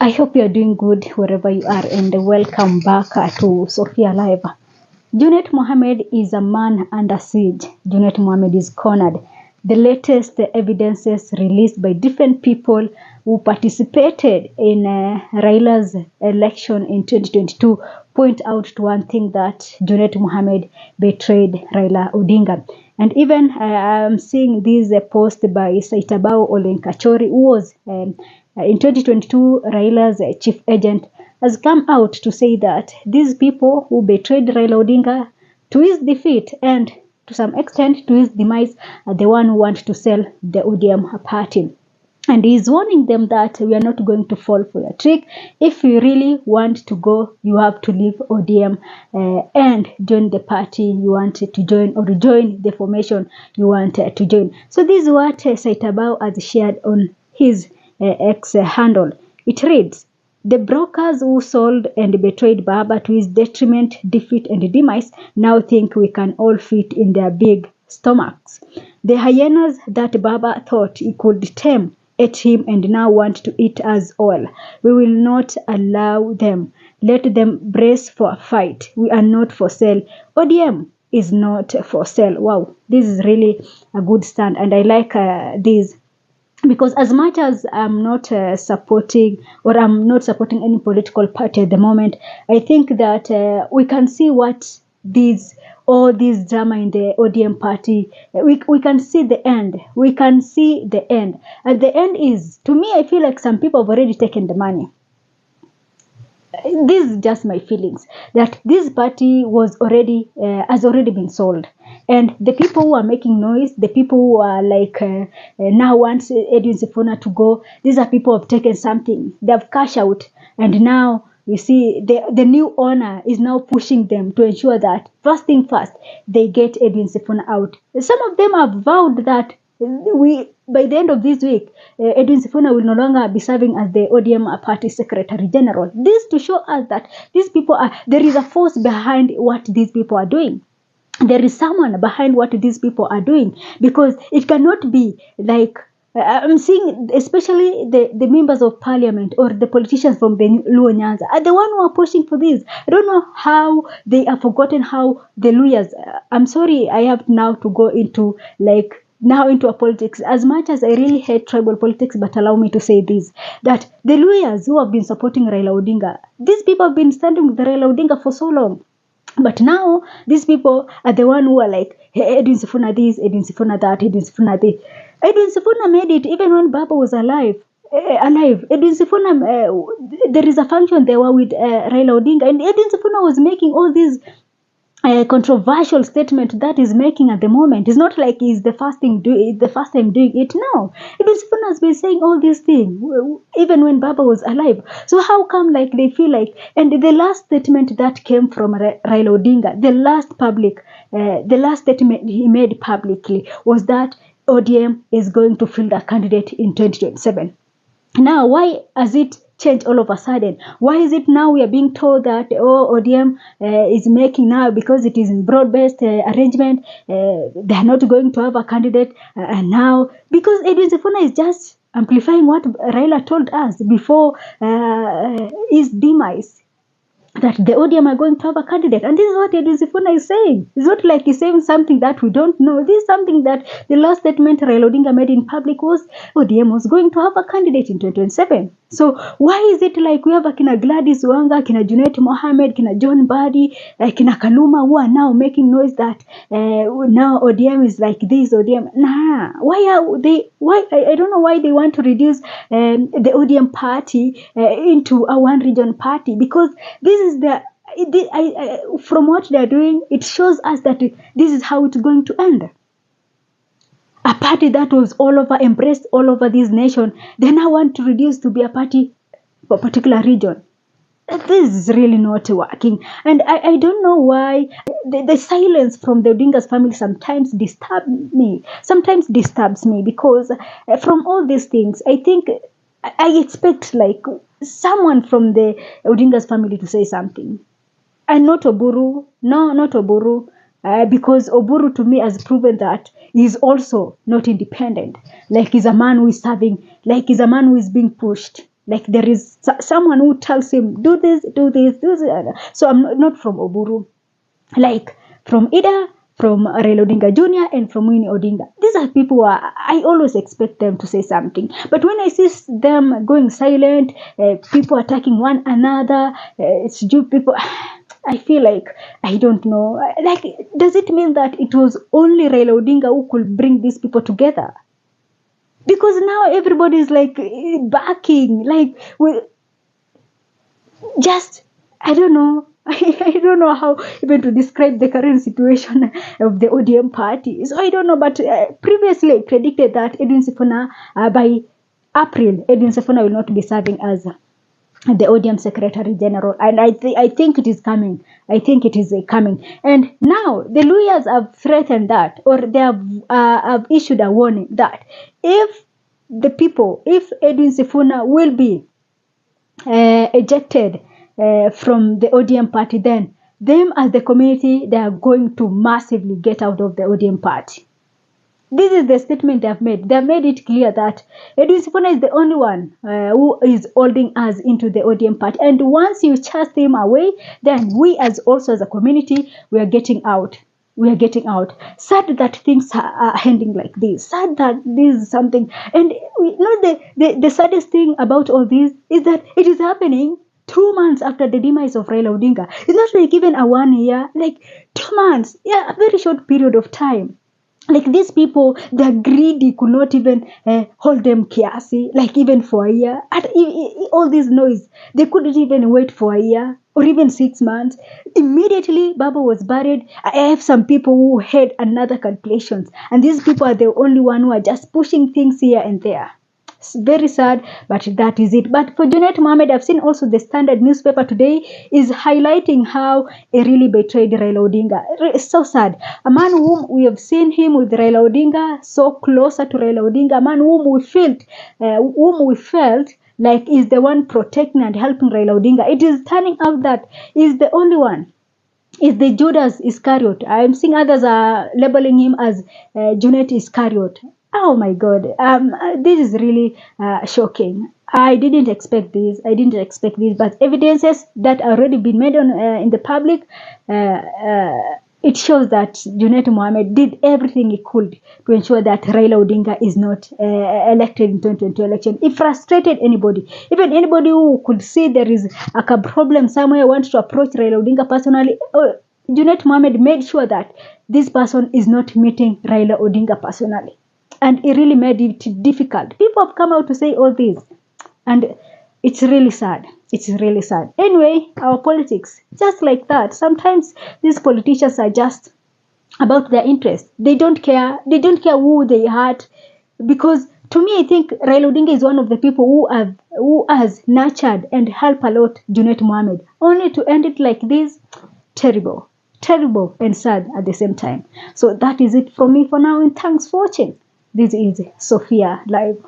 I hope you are doing good wherever you are, and welcome back to Sophia Live. Junet Mohammed is a man under siege. Junet Mohammed is cornered. The latest evidences released by different people who participated in Raila's election in 2022 point out to one thing, that Junet Mohammed betrayed Raila Odinga. And even I'm seeing this post by Saitabao Olenkachori, who was in 2022 Raila's chief agent, has come out to say that these people who betrayed Raila Odinga to his defeat and to some extent to his demise are the one who want to sell the ODM party. And he's warning them that we are not going to fall for your trick. If you really want to go, you have to leave ODM and join the party you wanted to join, or join the formation you wanted to join. So this is what Saitabao has shared on his X handle. It reads, "The brokers who sold and betrayed Baba to his detriment, defeat and demise now think we can all fit in their big stomachs. The hyenas that Baba thought he could tame ate him and now want to eat us all. We will not allow them. Let them brace for a fight. We are not for sale. ODM is not for sale." Wow, this is really a good stand, and I like this. Because as much as I'm not supporting any political party at the moment, I think that we can see what all this drama in the ODM party, we can see the end. We can see the end. And the end is, to me, I feel like some people have already taken the money. This is just my feelings, that this party has already been sold. And the people who are making noise, the people who are like now want Edwin Sifuna to go, these are people who have taken something. They have cashed out, and now you see the new owner is now pushing them to ensure that first thing first, they get Edwin Sifuna out. Some of them have vowed that by the end of this week, Edwin Sifuna will no longer be serving as the ODM party secretary general. This to show us that these people there is a force behind what these people are doing. There is someone behind what these people are doing, because it cannot be like I'm seeing, especially the members of parliament or the politicians from the Luo Nyanza are the one who are pushing for this. I don't know how they have forgotten how the Luyas. I'm sorry, I have now to go into a politics. As much as I really hate tribal politics, but allow me to say this, that the Luyas who have been supporting Raila Odinga, these people have been standing with Raila Odinga for so long. But now, these people are the one who are like, hey, Edwin Sifuna this, Edwin Sifuna that, Edwin Sifuna this. Edwin Sifuna made it even when Baba was alive. Edwin Sifuna, there is a function they were with Raila Odinga, and Edwin Sifuna was making all these controversial statement that is making at the moment. It's not like he's the first time doing it. No, Edwin Sifuna has been saying all these things even when Baba was alive. So how come they feel like, and the last statement that came from Raila Odinga, the last statement he made publicly was that ODM is going to field a candidate in 2027. Now, why has it changed all of a sudden? Why is it now we are being told that ODM is making now, because it is in broad-based arrangement, they are not going to have a candidate and now, because Edwin Sifuna is just amplifying what Raila told us before his demise, that the ODM are going to have a candidate. And this is what Edwin Sifuna is saying. It's not like he's saying something that we don't know. This is something that the last statement Raila Odinga made in public was ODM was going to have a candidate in 2027. So why is it like we have Kina Gladys Wanga, Kina Junet Mohammed, Kina John Badi, Kina Kaluma, who are now making noise that now ODM is like this, ODM. Nah, why are they, I don't know why they want to reduce the ODM party into a one region party, because this is from what they are doing, it shows us that this is how it's going to end. A party that was all over, embraced all over this nation, they now want to reduce to be a party for a particular region. This is really not working. And I don't know why the silence from the Odinga's family sometimes disturbs me, because from all these things, I think I expect someone from the Odinga's family to say something. And not Oburu. No, not Oburu. Because Oburu to me has proven that he is also not independent. He's a man who is serving, he's a man who is being pushed. Like there is someone who tells him, do this, do this, do this. So I'm not from Oburu. Like from Ida, from Raila Odinga Jr. and from Winnie Odinga. These are people who I always expect them to say something. But when I see them going silent, people attacking one another, it's people, I feel like, I don't know. Like, does it mean that it was only Raila Odinga who could bring these people together? Because now everybody is like backing, like, we just, I don't know. I don't know how even to describe the current situation of the ODM party. So I don't know, but previously I predicted that Edwin Sifuna, by April, Edwin Sifuna will not be serving as the ODM Secretary General, and I think it is coming. I think it is coming. And now the lawyers have threatened that, or they have issued a warning that if Edwin Sifuna will be ejected from the ODM party, then them as the community, they are going to massively get out of the ODM party. This is the statement they have made. They have made it clear that Edwin Sifuna is the only one who is holding us into the ODM party. And once you chase him away, then we as a community, we are getting out. We are getting out. Sad that things are ending like this. Sad that this is something. And you know, the saddest thing about all this is that it is happening 2 months after the demise of Raila Odinga. It's not like even a 1 year, like 2 months. Yeah, a very short period of time. Like these people, they're greedy, could not even hold them kiasi, like even for a year. And all this noise, they couldn't even wait for a year or even 6 months. Immediately, Baba was buried. I have some people who had another calculations. And these people are the only one who are just pushing things here and there. It's very sad, but that is it. But for Junet Mohammed, I've seen also the Standard newspaper today is highlighting how he really betrayed Raila Odinga. It's so sad. A man whom we have seen him with Raila Odinga, so closer to Raila Odinga, a man whom we felt like is the one protecting and helping Raila Odinga. It is turning out that is the only one. Is the Judas Iscariot. I'm seeing others are labeling him as Junet Iscariot. Oh my God, this is really shocking. I didn't expect this. But evidences that already been made on in the public, it shows that Junet Mohammed did everything he could to ensure that Raila Odinga is not elected in 2022 election. It frustrated anybody, even anybody who could see there is a problem somewhere, wants to approach Raila Odinga personally. Junet Mohammed made sure that this person is not meeting Raila Odinga personally. And it really made it difficult. People have come out to say all this. And it's really sad. It's really sad. Anyway, our politics, just like that. Sometimes these politicians are just about their interest. They don't care. They don't care who they hurt. Because to me, I think Raila Odinga is one of the people who has nurtured and helped a lot Junet Mohammed. Only to end it like this, terrible. Terrible and sad at the same time. So that is it from me for now. And thanks for watching. This is Sophia Live.